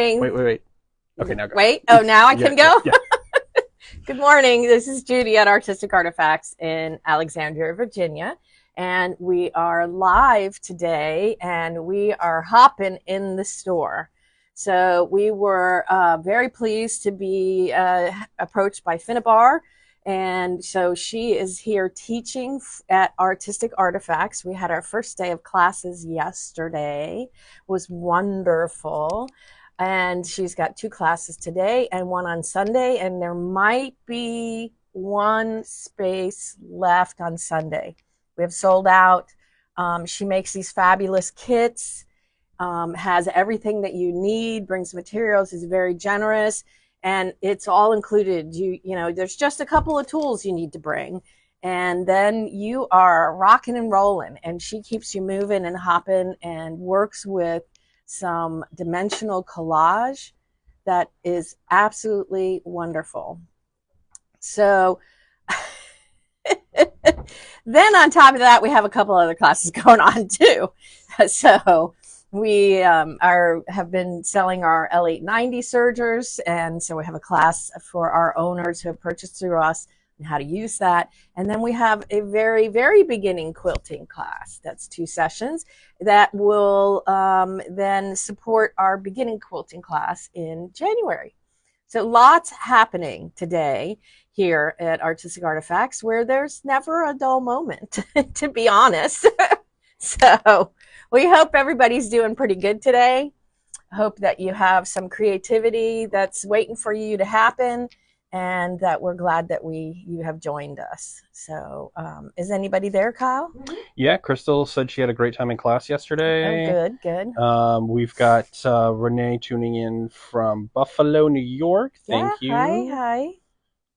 Wait. Okay, now go. Wait. Oh, now I can go? Yeah. Good morning. This is Judy at Artistic Artifacts in Alexandria, Virginia. And we are live today and we are hopping in the store. So we were very pleased to be approached by Finnabair. And so she is here teaching at Artistic Artifacts. We had our first day of classes yesterday. It was wonderful. And she's got 2 classes today and 1 on Sunday. And there might be 1 space left on Sunday. We have sold out. She makes these fabulous kits, has everything that you need, brings materials, is very generous. And it's all included. You know, there's just a couple of tools you need to bring. And then you are rocking and rolling. And she keeps you moving and hopping and works with some dimensional collage that is absolutely wonderful. So then on top of that, we have a couple other classes going on too. So we have been selling our L890 sergers, and so we have a class for our owners who have purchased through us and how to use that. And then we have a very, very beginning quilting class. That's 2 sessions that will then support our beginning quilting class in January. So lots happening today here at Artistic Artifacts, where there's never a dull moment, to be honest. So we hope everybody's doing pretty good today. I hope that you have some creativity that's waiting for you to happen, and that we're glad that you have joined us. So is anybody there, Kyle? Yeah, Crystal said she had a great time in class yesterday. Oh, good. We've got Renee tuning in from Buffalo, New York. Thank you. Hi.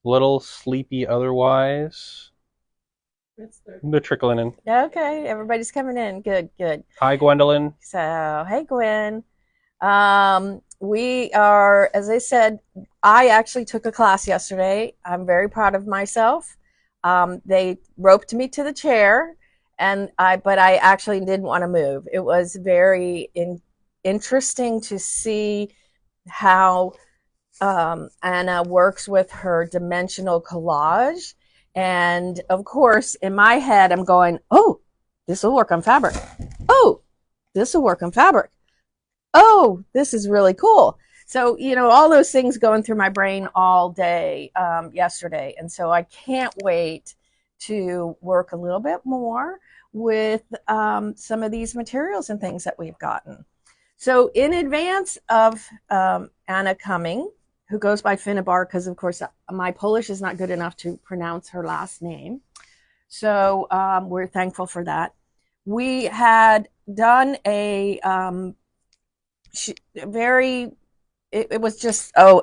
Little sleepy otherwise. They're trickling in. Okay, everybody's coming in. Good. Hi, Gwendolyn. So, hey, Gwen. We are, as I said, I actually took a class yesterday. I'm very proud of myself. They roped me to the chair, but I actually didn't want to move. It was very interesting to see how Anna works with her dimensional collage. And of course, in my head, I'm going, oh, this will work on fabric. Oh, this will work on fabric. Oh, this is really cool. So, you know, all those things going through my brain all day yesterday. And so I can't wait to work a little bit more with some of these materials and things that we've gotten. So in advance of Anna coming, who goes by Finnabair, because of course my Polish is not good enough to pronounce her last name. So we're thankful for that. We had done it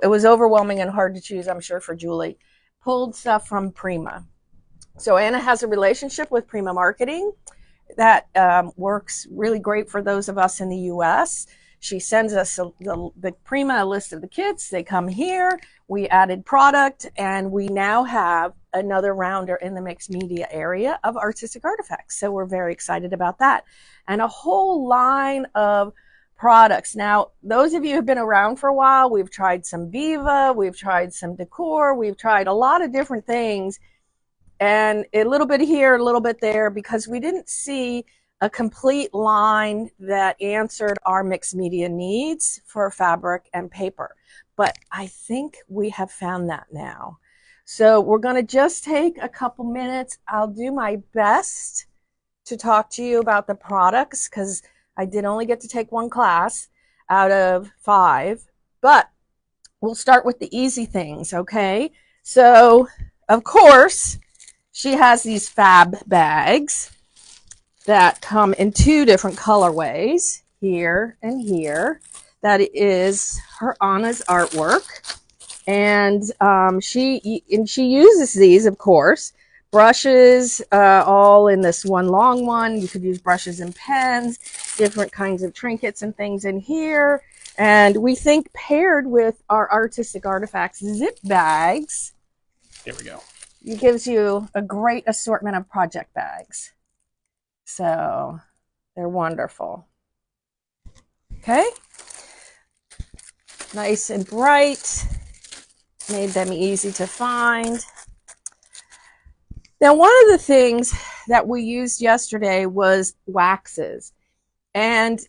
was overwhelming and hard to choose, I'm sure, for Julie. Pulled stuff from Prima. So Anna has a relationship with Prima Marketing that works really great for those of us in the US. She sends us the Prima list of the kits. They come here. We added product, and we now have another rounder in the mixed media area of Artistic Artifacts. So we're very excited about that. And a whole line of products. Now, those of you who've been around for a while, we've tried some Viva, we've tried some decor, we've tried a lot of different things, and a little bit here, a little bit there, because we didn't see a complete line that answered our mixed media needs for fabric and paper. But I think we have found that now. So we're going to just take a couple minutes. I'll do my best to talk to you about the products, because I did only get to take 1 class out of 5, but we'll start with the easy things, okay? So, of course, she has these fab bags that come in 2 different colorways, here and here. That is her Anna's artwork, and she uses these, of course. Brushes, all in this one long one. You could use brushes and pens, different kinds of trinkets and things in here. And we think paired with our Artistic Artifacts zip bags, Here we go. it gives you a great assortment of project bags. So they're wonderful. Okay. Nice and bright. Made them easy to find. Now, one of the things that we used yesterday was waxes. And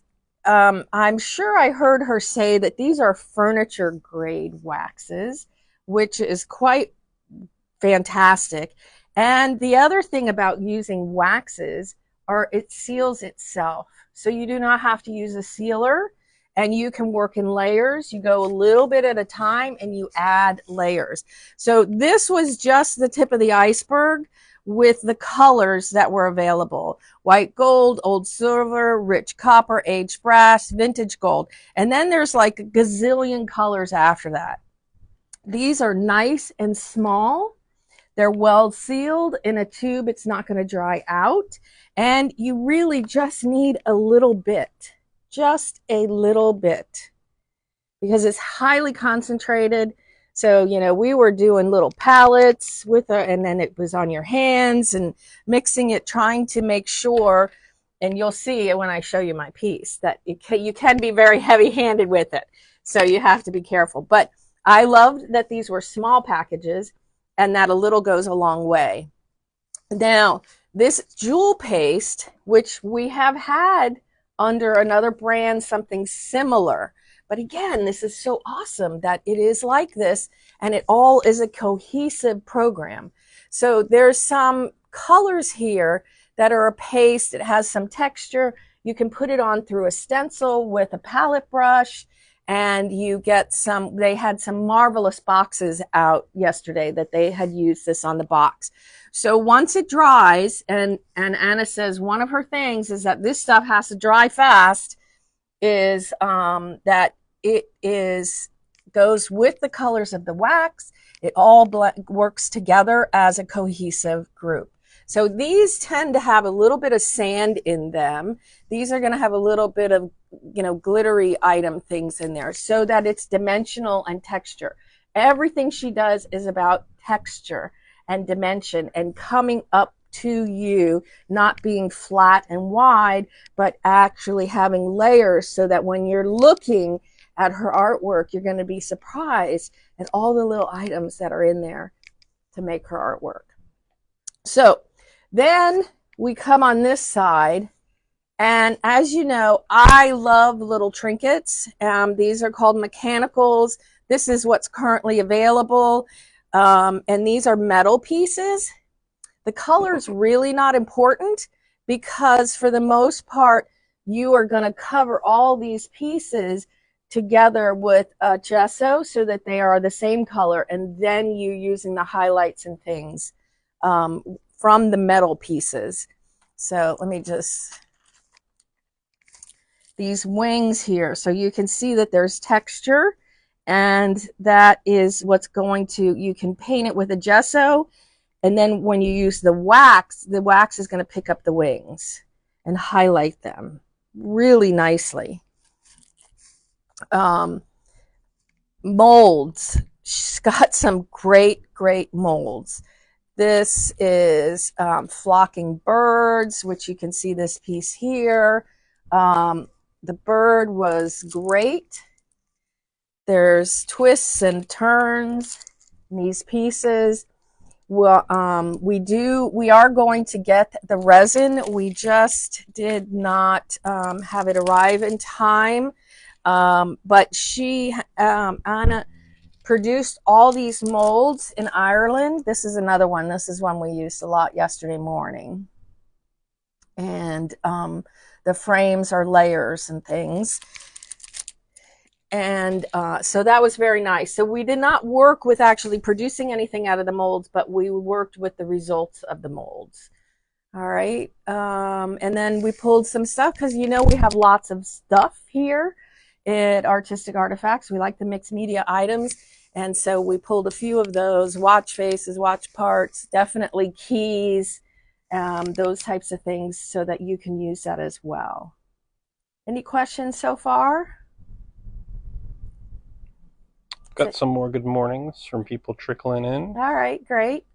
I'm sure I heard her say that these are furniture grade waxes, which is quite fantastic. And the other thing about using waxes are it seals itself. So you do not have to use a sealer, and you can work in layers. You go a little bit at a time and you add layers. So this was just the tip of the iceberg with the colors that were available: white gold, old silver, rich copper, aged brass, vintage gold. And then there's like a gazillion colors after that. These are nice and small. They're well sealed in a tube. It's not going to dry out. And you really just need a little bit, just a little bit, because it's highly concentrated. So, you know, we were doing little pallets with it, and then it was on your hands and mixing it, trying to make sure, and you'll see when I show you my piece, that you can be very heavy-handed with it. So you have to be careful. But I loved that these were small packages and that a little goes a long way. Now, this jewel paste, which we have had under another brand, something similar. But again, this is so awesome that it is like this, and it all is a cohesive program. So there's some colors here that are a paste. It has some texture. You can put it on through a stencil with a palette brush, and you get some. They had some marvelous boxes out yesterday that they had used this on the box. So once it dries, and Anna says one of her things is that this stuff has to dry fast, is that it goes with the colors of the wax. It all works together as a cohesive group. So these tend to have a little bit of sand in them. These are going to have a little bit of, you know, glittery item things in there so that it's dimensional and texture. Everything she does is about texture and dimension and coming up to you, not being flat and wide, but actually having layers so that when you're looking at her artwork, you're going to be surprised at all the little items that are in there to make her artwork. So then we come on this side, and as you know, I love little trinkets. These are called mechanicals. This is what's currently available, and these are metal pieces. The color is really not important because for the most part, you are going to cover all these pieces together with gesso so that they are the same color, and then you using the highlights and things from the metal pieces. So let me just, these wings here, so you can see that there's texture, and that is what's going to, you can paint it with a gesso, and then when you use the wax is going to pick up the wings and highlight them really nicely. Molds. She's got some great molds. This is flocking birds, which you can see this piece here. The bird was great. There's twists and turns in these pieces. Well, we are going to get the resin. We just did not have it arrive in time. But she, Anna, produced all these molds in Ireland. This is another one. This is one we used a lot yesterday morning. And the frames are layers and things. And so that was very nice. So we did not work with actually producing anything out of the molds, but we worked with the results of the molds. All right. And then we pulled some stuff because, you know, we have lots of stuff here at Artistic Artifacts. We like the mixed media items. And so we pulled a few of those: watch faces, watch parts, definitely keys, those types of things, so that you can use that as well. Any questions so far? Got some more good mornings from people trickling in. All right, great.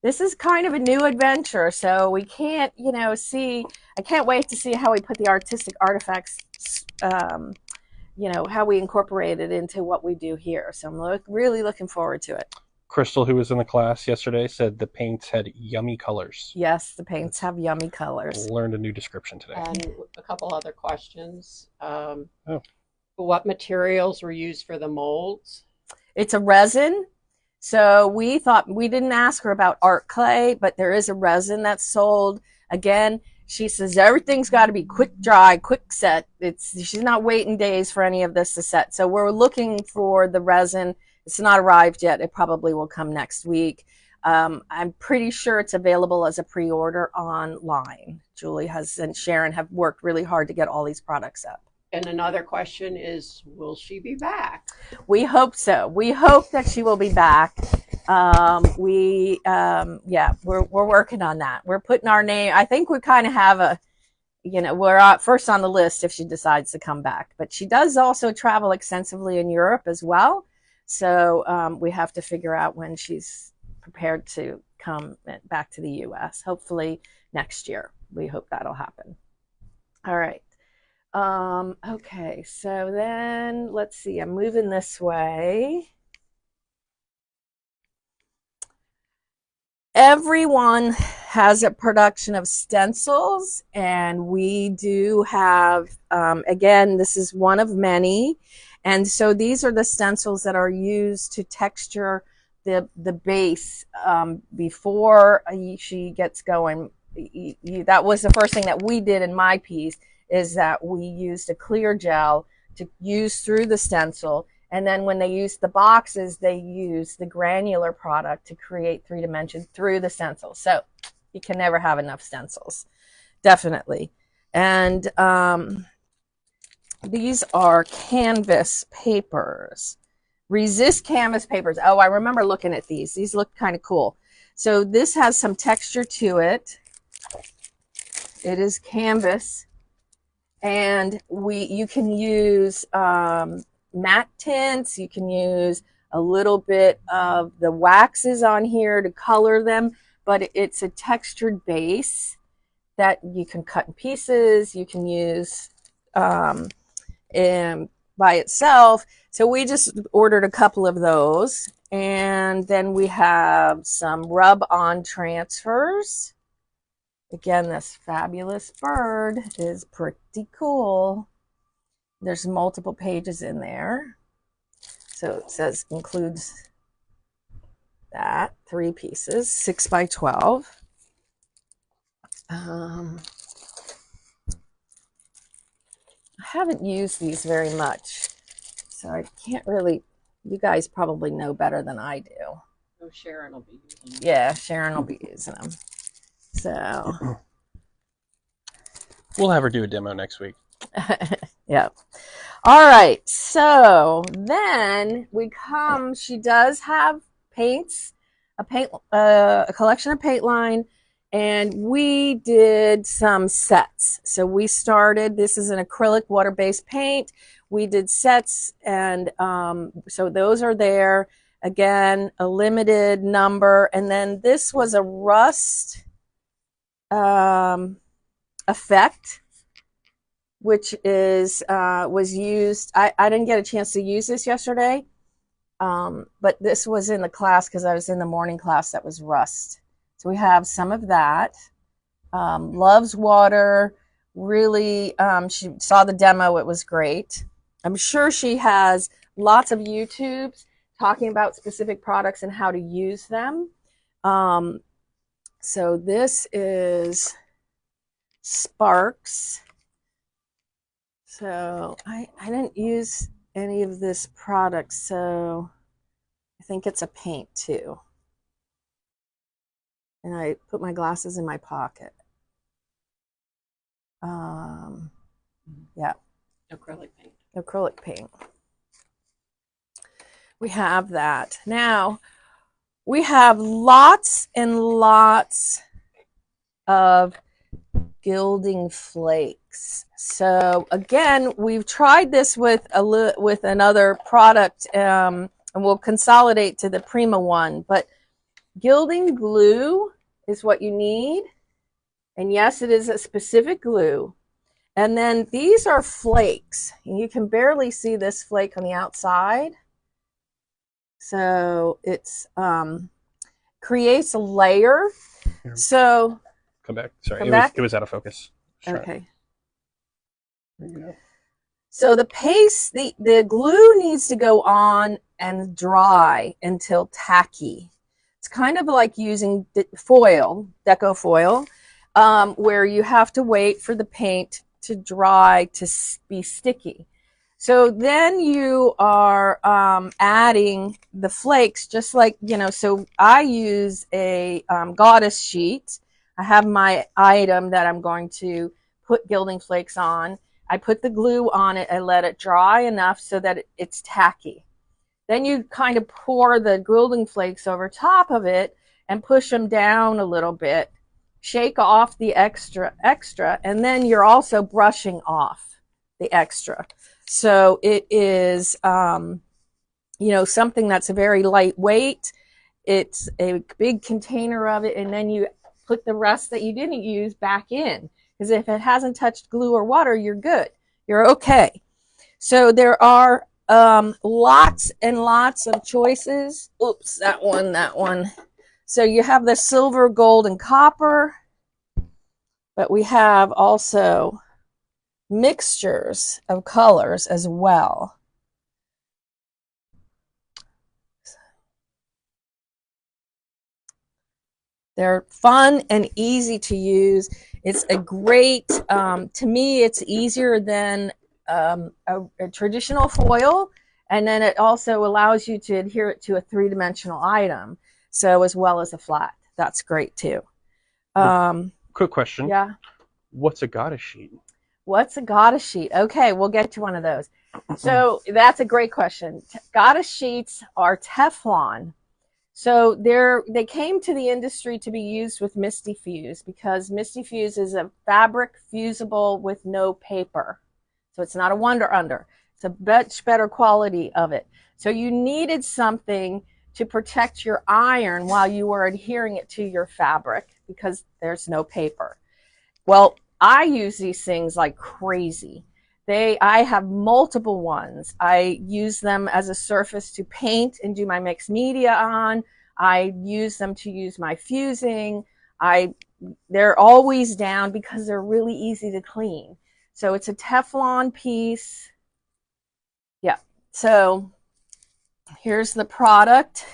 This is kind of a new adventure, so we can't, you know, see, I can't wait to see how we put the Artistic Artifacts how we incorporate it into what we do here. So I'm really looking forward to it. Crystal, who was in the class yesterday, said the paints had yummy colors. Yes, the paints have yummy colors. Learned a new description today. And a couple other questions. Oh. What materials were used for the molds? It's a resin. So we didn't ask her about art clay, but there is a resin that's sold. Again, she says everything's got to be quick dry, quick set. She's not waiting days for any of this to set. So we're looking for the resin. It's not arrived yet. It probably will come next week. I'm pretty sure it's available as a pre-order online. Julie and Sharon have worked really hard to get all these products up. And another question is, will she be back? We hope so. We hope that she will be back. We're working on that. We're putting our name. I think we kind of have we're first on the list if she decides to come back. But she does also travel extensively in Europe as well. So we have to figure out when she's prepared to come back to the U.S. Hopefully next year. We hope that'll happen. All right. Okay, so then let's see. I'm moving this way. Everyone has a production of stencils, and we do have, again, this is one of many. And so these are the stencils that are used to texture the base before she gets going. That was the first thing that we did in my piece, is that we used a clear gel to use through the stencil. And then when they used the boxes, they used the granular product to create 3 dimensions through the stencil. So you can never have enough stencils, definitely. And these are canvas papers, resist canvas papers. Oh, I remember looking at these. These look kind of cool. So this has some texture to it. It is canvas, and you can use matte tints. You can use a little bit of the waxes on here to color them, but it's a textured base that you can cut in pieces. You can use by itself. So we just ordered a couple of those. And then we have some rub-on transfers. Again, this fabulous bird is pretty cool. There's multiple pages in there. So it says includes that, 3 pieces, 6 by 12. I haven't used these very much, so I can't really, you guys probably know better than I do. Oh, Sharon will be using them. Yeah, Sharon will be using them. So we'll have her do a demo next week. Yeah. All right. So then she does have paints, a collection of paint line, and we did some sets. So we started, this is an acrylic water-based paint. We did sets, and so those are there. Again, a limited number. And then this was a rust effect, which was used. I didn't get a chance to use this yesterday, but this was in the class because I was in the morning class that was rust. So we have some of that. Loves water. Really, she saw the demo. It was great. I'm sure she has lots of YouTubes talking about specific products and how to use them. So this is Sparks. So I didn't use any of this product, so I think it's a paint too. And I put my glasses in my pocket. Yeah. Acrylic paint. Acrylic paint. We have that. Now, we have lots and lots of gilding flakes. So again, we've tried this with another product, and we'll consolidate to the Prima one, but gilding glue is what you need. And yes, it is a specific glue. And then these are flakes. You can barely see this flake on the outside. So it's creates a layer. Here, So come back. Sorry, come back. it was out of focus. Okay. There you go. So the paste, the glue needs to go on and dry until tacky. It's kind of like using foil, deco foil, where you have to wait for the paint to dry to be sticky. So then you are adding the flakes, just like, you know, so I use a goddess sheet. I have my item that I'm going to put gilding flakes on. I put the glue on it and let it dry enough so that it's tacky. Then you kind of pour the gilding flakes over top of it and push them down a little bit. Shake off the extra, and then you're also brushing off the extra. So it is, you know, something that's very lightweight. It's a big container of it, and then you put the rest that you didn't use back in. Because if it hasn't touched glue or water, you're good. You're okay. So there are lots and lots of choices. Oops, that one. So you have the silver, gold, and copper. But we have also mixtures of colors as well. They're fun and easy to use. It's a great, to me, it's easier than a traditional foil. And then it also allows you to adhere it to a three-dimensional item. So as well as a flat. That's great too. Quick question. Yeah. What's a goddess sheet? What's a goddess sheet? Okay, we'll get to one of those. So that's a great question. Goddess sheets are Teflon. So they came to the industry to be used with Misty Fuse because Misty Fuse is a fabric fusible with no paper. So it's not a Wonder Under. It's a much better quality of it. So you needed something to protect your iron while you were adhering it to your fabric because there's no paper. Well, I use these things like crazy. I have multiple ones. I use them as a surface to paint and do my mixed media on. I use them to use my fusing. They're always down because they're really easy to clean. So it's a Teflon piece. Yeah. So here's the product.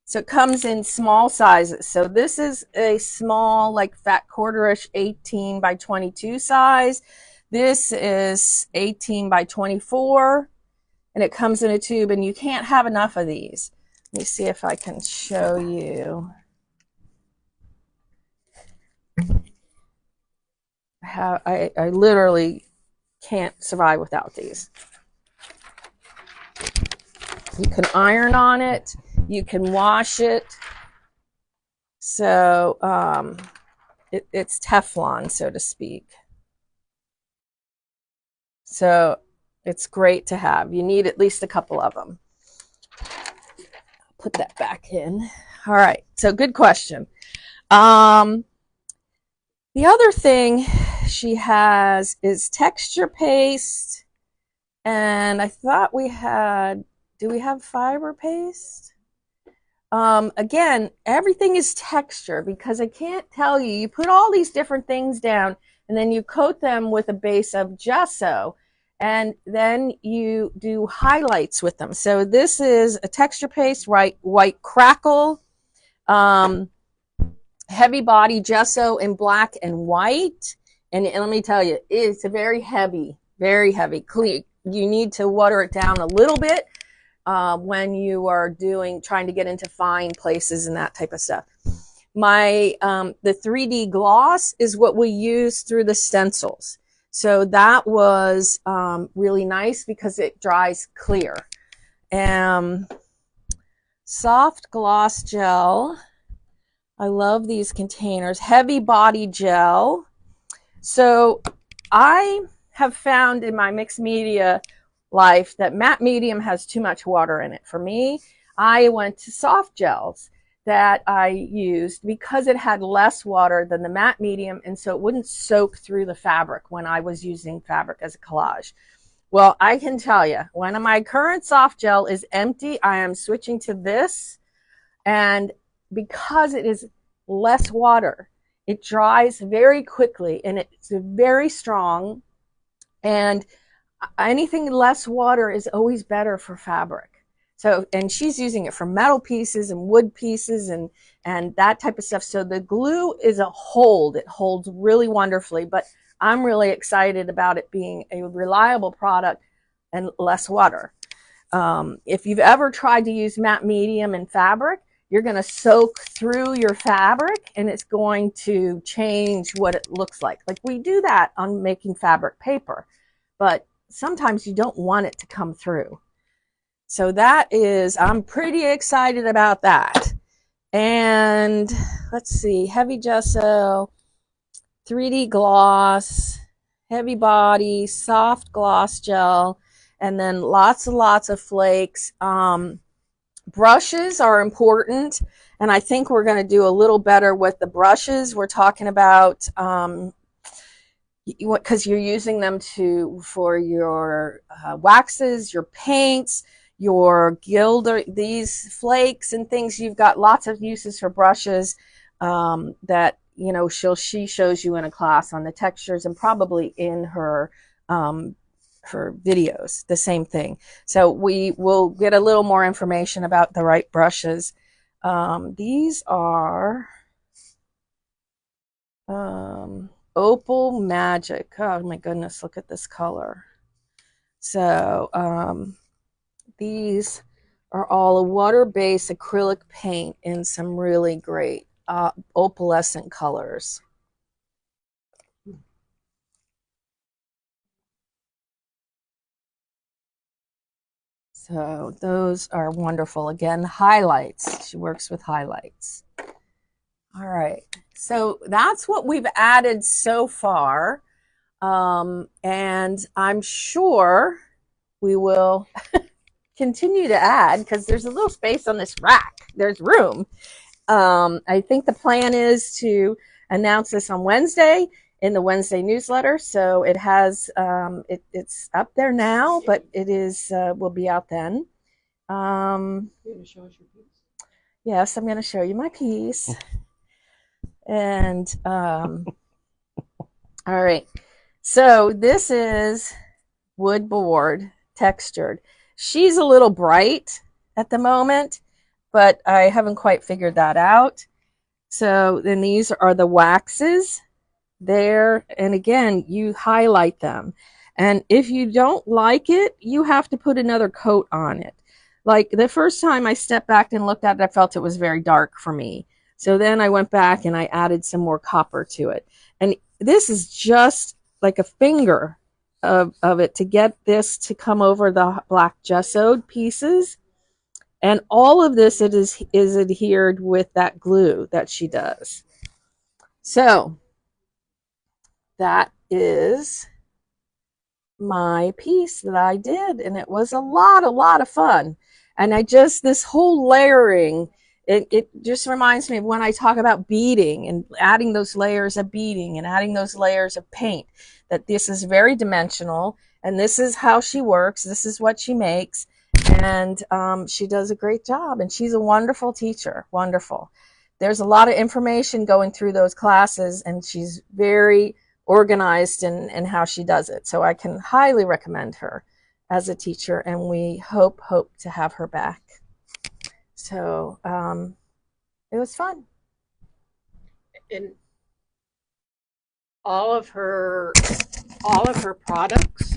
So it comes in small sizes. So this is a small, like fat quarterish 18 by 22 size. This is 18 by 24, and it comes in a tube, and you can't have enough of these. Let me see if I can show you. I literally can't survive without these. You can iron on it. You can wash it. So it's Teflon, so to speak. So it's great to have. You need at least a couple of them. Put that back in. All right. So good question. The other thing she has is texture paste. And I thought we had, do we have fiber paste? Again, everything is texture because I can't tell you. You put all these different things down and then you coat them with a base of gesso and then you do highlights with them. So this is a texture paste, white crackle, heavy body gesso in black and white. And let me tell you, it's a very heavy, clean. You need to water it down a little bit when you are trying to get into fine places and that type of stuff. The 3D gloss is what we use through the stencils. So that was really nice because it dries clear. Soft gloss gel. I love these containers. Heavy body gel. So I have found in my mixed media life that matte medium has too much water in it. For me, I went to soft gels. that I used because it had less water than the matte medium, and so it wouldn't soak through the fabric when I was using fabric as a collage. Well, I can tell you, when my current soft gel is empty, I am switching to this, and because it is less water, it dries very quickly, and it's very strong, and anything less water is always better for fabric. So, and she's using it for metal pieces and wood pieces and that type of stuff. So the glue is a hold. It holds really wonderfully, but I'm really excited about it being a reliable product and less water. If you've ever tried to use matte medium in fabric, you're going to soak through your fabric and it's going to change what it looks like. Like we do that on making fabric paper, but sometimes you don't want it to come through. So that is, I'm pretty excited about that. And let's see, heavy gesso, 3D gloss, heavy body, soft gloss gel, and then lots and lots of flakes. Brushes are important, and I think we're going to do a little better with the brushes. We're talking about because you're using them for your waxes, your paints, your gilder, these flakes and things. You've got lots of uses for brushes that she shows you in a class on the textures, and probably in her videos, the same thing. So we will get a little more information about the right brushes. These are Opal Magic. Oh my goodness, look at this color. So these are all a water-based acrylic paint in some really great opalescent colors. So those are wonderful. Again, highlights. She works with highlights. All right. So that's what we've added so far. And I'm sure we will continue to add because there's a little space on this rack. There's room. I think the plan is to announce this on Wednesday in the Wednesday newsletter. So it has, it's up there now, but it is, will be out then. You're going to show us your piece? Yes, I'm going to show you my piece. And, all right. So this is wood board textured. She's a little bright at the moment, but I haven't quite figured that out. So then these are the waxes there. And again, you highlight them. And if you don't like it, you have to put another coat on it. Like the first time I stepped back and looked at it, I felt it was very dark for me. So then I went back and I added some more copper to it. And this is just like a finger of it to get this to come over the black gessoed pieces. And all of this is adhered with that glue that she does. So that is my piece that I did, and it was a lot of fun. And this whole layering, it just reminds me of when I talk about beading and adding those layers of beading and adding those layers of paint, that this is very dimensional, and this is how she works. This is what she makes. And she does a great job, and she's a wonderful teacher. Wonderful. There's a lot of information going through those classes, and she's very organized in how she does it. So I can highly recommend her as a teacher, and we hope to have her back. So it was fun. And all of her products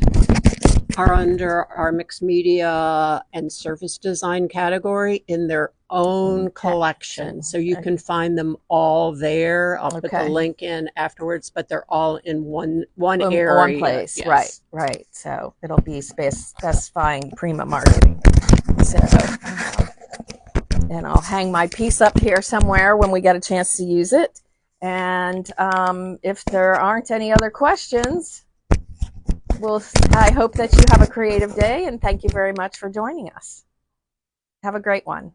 are under our mixed media and surface design category in their own collection. So you can find them all there. I'll put the link in afterwards, but they're all in one area. One place. Yes. Right. So it'll be specifying Prima Marketing. So, and I'll hang my piece up here somewhere when we get a chance to use it. And if there aren't any other questions, I hope that you have a creative day, and thank you very much for joining us. Have a great one.